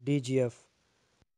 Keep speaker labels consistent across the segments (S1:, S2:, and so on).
S1: DGF।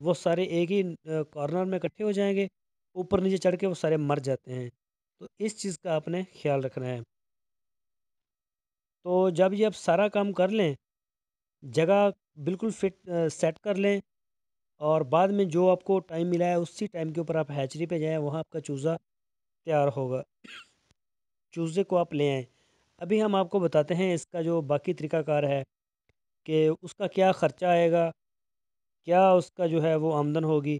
S1: وہ سارے ایک ہی کارنر میں اکٹھے ہو جائیں گے، اوپر نیچے چڑھ کے وہ سارے مر جاتے ہیں۔ تو اس چیز کا آپ نے خیال رکھنا ہے۔ تو جب یہ آپ سارا کام کر لیں، جگہ بالکل فٹ سیٹ کر لیں، اور بعد میں جو آپ کو ٹائم ملا ہے اسی ٹائم کے اوپر آپ ہیچری پہ جائیں، وہاں آپ کا چوزا تیار ہوگا، چوزے کو آپ لے آئیں۔ ابھی ہم آپ کو بتاتے ہیں اس کا جو باقی طریقہ کار ہے کہ اس کا کیا خرچہ آئے گا، کیا اس کا جو ہے وہ آمدن ہوگی،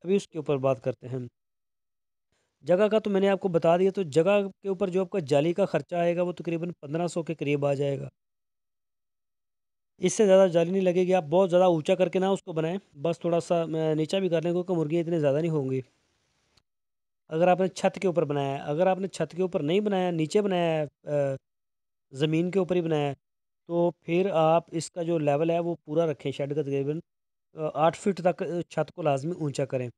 S1: ابھی اس کے اوپر بات کرتے ہیں۔ جگہ کا تو میں نے آپ کو بتا دیا، تو جگہ کے اوپر جو آپ کا جالی کا خرچہ آئے گا وہ تقریباً 1500 کے قریب آ جائے گا۔ اس سے زیادہ جالی نہیں لگے گی، آپ بہت زیادہ اونچا کر کے نہ اس کو بنائیں، بس تھوڑا سا نیچا بھی کر لیں کیونکہ مرغیاں اتنے زیادہ نہیں ہوں گی۔ اگر آپ نے چھت کے اوپر بنایا ہے، اگر آپ نے چھت کے اوپر نہیں بنایا، نیچے بنایا ہے، زمین کے اوپر ہی بنایا ہے، تو پھر آپ اس کا جو لیول ہے وہ پورا رکھیں، شیڈ کا تقریباً 8 فٹ تک چھت کو لازمی اونچا کریں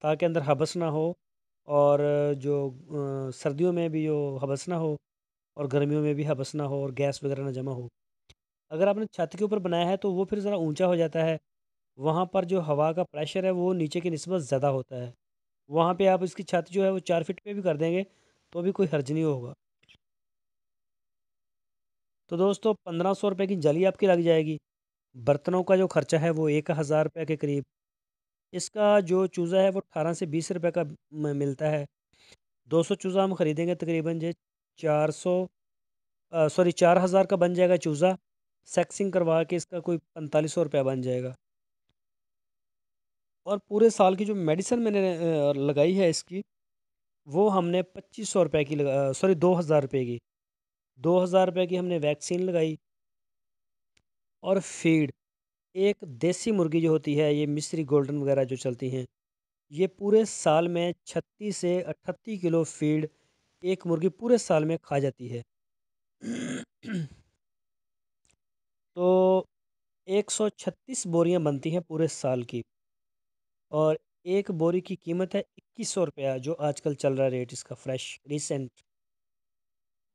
S1: تاکہ اندر حبس نہ ہو، اور جو سردیوں میں بھی جو حبس نہ ہو اور گرمیوں میں بھی حبس نہ ہو اور گیس وغیرہ نہ جمع ہو۔ اگر آپ نے چھت کے اوپر بنایا ہے تو وہ پھر ذرا اونچا ہو جاتا ہے، وہاں پر جو ہوا کا پریشر ہے وہ نیچے کی نسبت زیادہ ہوتا ہے، وہاں پہ آپ اس کی چھت جو ہے وہ 4 فٹ پہ بھی کر دیں گے تو بھی کوئی حرج نہیں ہوگا۔ تو دوستو 1500 روپے کی جالی آپ کی لگ جائے گی، برتنوں کا جو خرچہ ہے وہ 1000 روپے کے قریب، اس کا جو چوزا ہے وہ 18 سے 20 روپے کا ملتا ہے۔ 200 چوزا ہم خریدیں گے تقریباً 4000 کا بن جائے گا چوزا، سیکسنگ کروا کے اس کا کوئی 4500 روپیہ بن جائے گا۔ اور پورے سال کی جو میڈیسن میں نے لگائی ہے اس کی، وہ ہم نے 2500 روپے کی 2000 روپے کی 2000 روپے کی ہم نے ویکسین لگائی، اور فیڈ ایک دیسی مرغی جو ہوتی ہے، یہ مصری گولڈن وغیرہ جو چلتی ہیں، یہ پورے سال میں 36 سے 38 کلو فیڈ ایک مرغی پورے سال میں کھا جاتی ہے۔ تو 136 بوریاں بنتی ہیں پورے سال کی، اور ایک بوری کی قیمت ہے 2100 روپیہ، جو آج کل چل رہا ہے ریٹ اس کا فریش ریسنٹ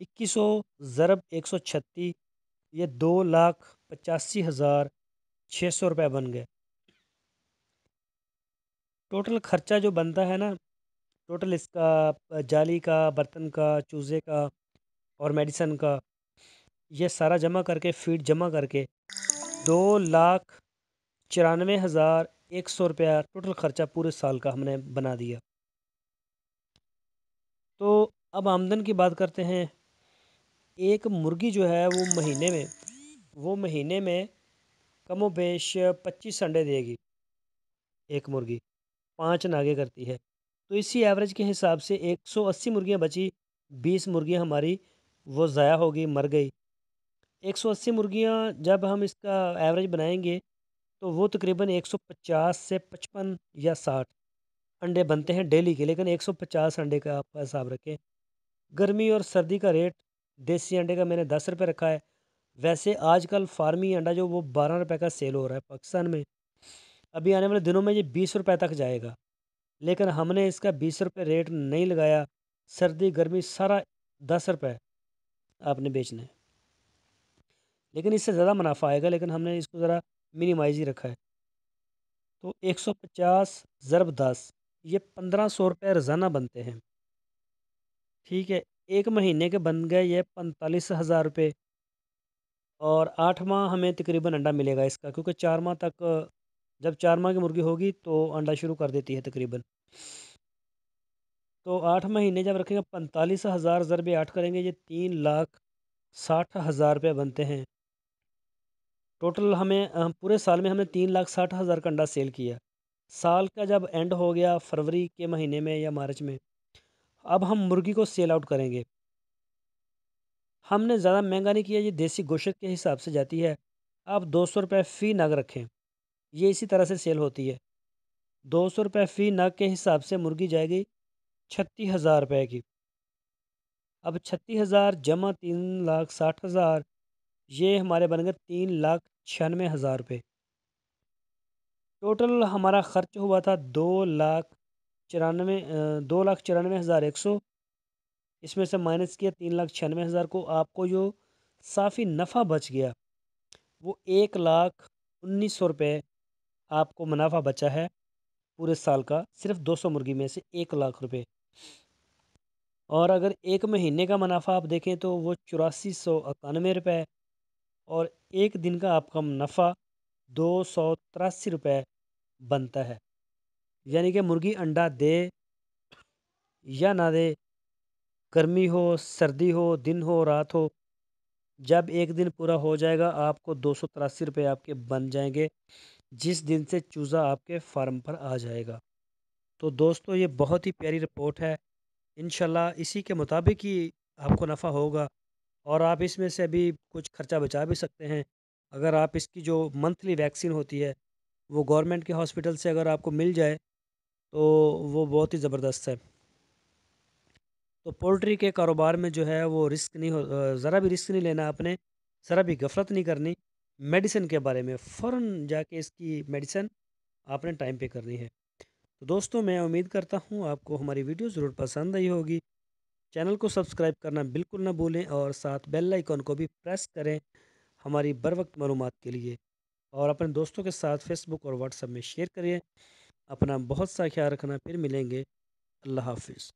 S1: 2100 ضرب 136، یہ 2,85,600 روپے بن گئے۔ ٹوٹل خرچہ جو بنتا ہے نا، ٹوٹل اس کا جالی کا، برتن کا، چوزے کا اور میڈیسن کا، یہ سارا جمع کر کے، فیڈ جمع کر کے 2,94,100 روپیہ ٹوٹل خرچہ پورے سال کا ہم نے بنا دیا۔ تو اب آمدن کی بات کرتے ہیں۔ ایک مرغی جو ہے وہ مہینے میں کم و بیش 25 انڈے دے گی، ایک مرغی 5 ناگے کرتی ہے، تو اسی ایوریج کے حساب سے 180 مرغیاں بچی، 20 مرغیاں ہماری وہ ضائع ہو گئی، مر گئی۔ 180 مرغیاں جب ہم اس کا ایوریج بنائیں گے تو وہ تقریباً 150 سے 55 یا 60 انڈے بنتے ہیں ڈیلی کے، لیکن 150 انڈے کا آپ کا حساب رکھیں۔ گرمی اور سردی کا ریٹ دیسی انڈے کا میں نے 10 روپے رکھا ہے، ویسے آج کل فارمی انڈا جو وہ 12 روپے کا سیل ہو رہا ہے پاکستان میں، ابھی آنے والے دنوں میں یہ 20 روپے تک جائے گا، لیکن ہم نے اس کا 20 روپے ریٹ نہیں لگایا، سردی گرمی سارا 10 روپے آپ نے بیچنا ہے، لیکن اس سے زیادہ منافع آئے گا، لیکن ہم نے اس کو ذرا منیمائز ہی رکھا ہے۔ تو 150 ضرب 10، یہ 1500 روپے روزانہ بنتے ہیں، ٹھیک ہے۔ ایک مہینے کے بن گئے یہ 45,000 روپے، اور 8 ماہ ہمیں تقریباً انڈا ملے گا اس کا، کیونکہ 4 ماہ تک، جب 4 ماہ کی مرغی ہوگی تو انڈا شروع کر دیتی ہے تقریباً۔ تو 8 مہینے جب رکھیں گے، 45,000 ضرب 8 کریں گے، یہ 3,60,000 روپے بنتے ہیں ٹوٹل۔ پورے سال میں ہم نے 3,60,000 کا انڈا سیل کیا۔ سال کا جب اینڈ ہو گیا فروری کے مہینے میں یا مارچ میں، اب ہم مرغی کو سیل آؤٹ کریں گے۔ ہم نے زیادہ مہنگا نہیں کیا، یہ دیسی گوشت کے حساب سے جاتی ہے، آپ 200 روپے فی نگ رکھیں، یہ اسی طرح سے سیل ہوتی ہے۔ 200 روپے فی نگ کے حساب سے مرغی جائے گی 36,000 روپے کی۔ اب 36,000 جمع 3,60,000، یہ ہمارے بن گئے 3,96,000 روپے۔ ٹوٹل ہمارا خرچ ہوا تھا 2,94,100، اس میں سے مائنس کیا 3,96,000 کو، آپ کو جو صافی نفع بچ گیا وہ 1,19,000 روپے آپ کو منافع بچا ہے پورے سال کا صرف 200 مرغی میں سے 1 لاکھ روپے۔ اور اگر ایک مہینے کا منافع آپ دیکھیں تو وہ 8491 روپے، اور ایک دن کا آپ کا منافع 283 روپے بنتا ہے۔ یعنی کہ مرغی انڈا دے یا نہ دے، گرمی ہو سردی ہو دن ہو رات ہو، جب ایک دن پورا ہو جائے گا آپ کو 283 روپے آپ کے بن جائیں گے، جس دن سے چوزا آپ کے فارم پر آ جائے گا۔ تو دوستو یہ بہت ہی پیاری رپورٹ ہے، انشاءاللہ اسی کے مطابق ہی آپ کو نفع ہوگا، اور آپ اس میں سے بھی کچھ خرچہ بچا بھی سکتے ہیں۔ اگر آپ اس کی جو منتھلی ویکسین ہوتی ہے وہ گورنمنٹ کے ہاسپٹل سے اگر آپ کو مل جائے تو وہ بہت ہی زبردست ہے۔ تو پولٹری کے کاروبار میں جو ہے وہ رسک نہیں ذرا بھی رسک نہیں لینا، آپ نے ذرا بھی غفلت نہیں کرنی۔ میڈیسن کے بارے میں فوراً جا کے اس کی میڈیسن آپ نے ٹائم پہ کرنی ہے۔ تو دوستوں میں امید کرتا ہوں آپ کو ہماری ویڈیو ضرور پسند آئی ہوگی۔ چینل کو سبسکرائب کرنا بالکل نہ بھولیں، اور ساتھ بیل آئیکن کو بھی پریس کریں ہماری بر وقت معلومات کے لیے، اور اپنے دوستوں کے ساتھ فیس بک اور واٹس ایپ میں شیئر کریے۔ اپنا بہت سا خیال رکھنا، پھر ملیں گے، اللہ حافظ۔